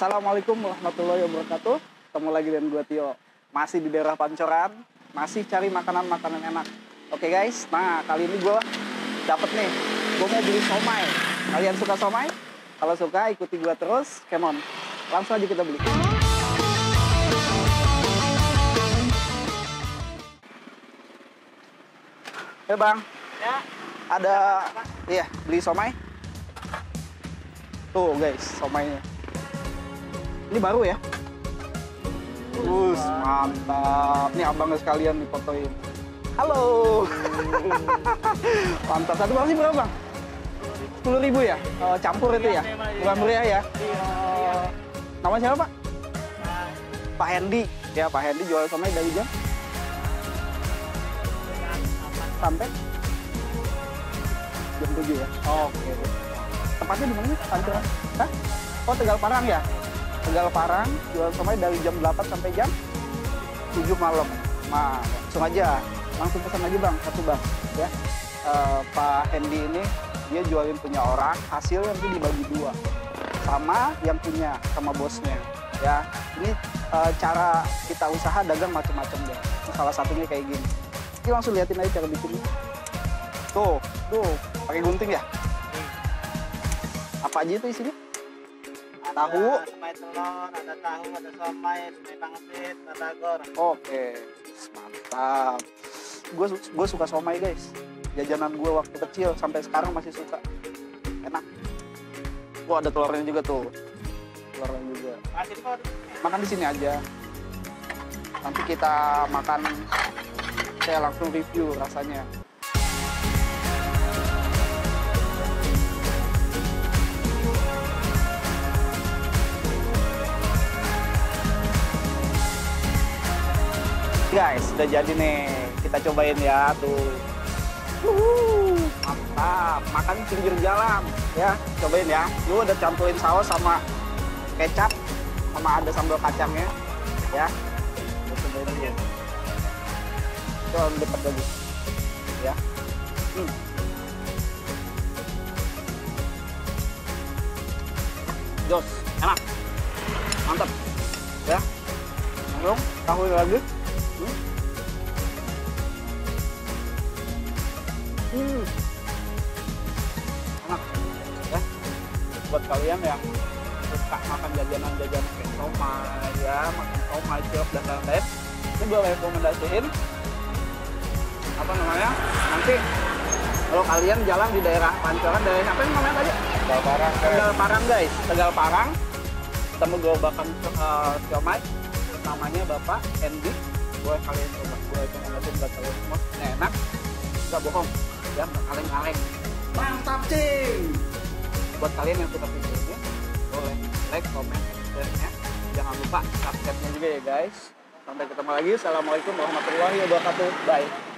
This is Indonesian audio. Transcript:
Assalamualaikum warahmatullahi wabarakatuh. Ketemu lagi dengan gue Tio. Masih di daerah Pancoran, masih cari makanan-makanan enak. Oke guys, nah kali ini gue dapet nih, gue mau beli somai. Kalian suka somai? Kalau suka ikuti gue terus, come on. Langsung aja kita beli. Bang, Ya. ada, iya beli somai. Tuh guys, somainya. Ini baru ya? Mantap. Nih abangnya sekalian difotoin. Halo. Mantap. Satu porsi berapa bang? 10.000 ya? Oh, campur itu ya? Bukan meriah ya? Nama siapa pak? Pak Hendy. Ya Pak Hendy jual somai dari jam? Sampai? Jam 7 ya? Oke. Tempatnya di mana? Pancoran? Hah? Oh Tegal Parang ya? Tegal Parang jual somai dari jam 8 sampai jam 7 malam. Nah, langsung pesan aja bang, satu bang. Ya, Pak Hendy ini dia jualin punya orang, hasil nanti dibagi dua, sama yang punya, sama bosnya. Ya, ini cara kita usaha dagang macam-macam ya. Salah satunya kayak gini. Ini langsung liatin aja cara bikinnya. Tuh, pakai gunting ya? Apa aja itu isinya? Tahu, Somai telur, ada tahu, ada somai, somai pangsit, batagor. oke, mantap. Gue suka somai guys. Jajanan gue waktu kecil sampai sekarang masih suka. Enak. Wah ada telurnya juga tuh. Telurnya juga. Masih di bawah. Makan di sini aja. Nanti kita makan. Saya langsung review rasanya. Guys, udah jadi nih. Kita cobain ya tuh. Mantap. Makan di pinggir jalan ya. Cobain ya. Yuk udah campurin saus sama kecap sama ada sambal kacangnya ya. Kita cobain dulu. Coba dekat lagi. Ya. Jos, enak. Mantap. Ya. Langsung tahu lagi. Enak ya buat kalian yang suka makan jajanan-jajanan kayak somai ya, makan somai, cilok dan lain-lain, ini gue rekomendasiin apa namanya, nanti kalau kalian jalan di daerah Pancoran, daerah apa yang namanya tadi? Tegal Parang. Tegal Parang guys, Tegal Parang ketemu gerobakan somai namanya Bapak Hendy. Gue kalian coba, gue rekomendasiin buat kalian semua, ini enak, gak bohong ya, kaleng-kaleng. Mantap cing. Buat kalian yang suka videonya boleh like, comment, share-nya. Jangan lupa subscribe-nya juga ya guys. Sampai ketemu lagi. Assalamualaikum warahmatullahi wabarakatuh. Bye.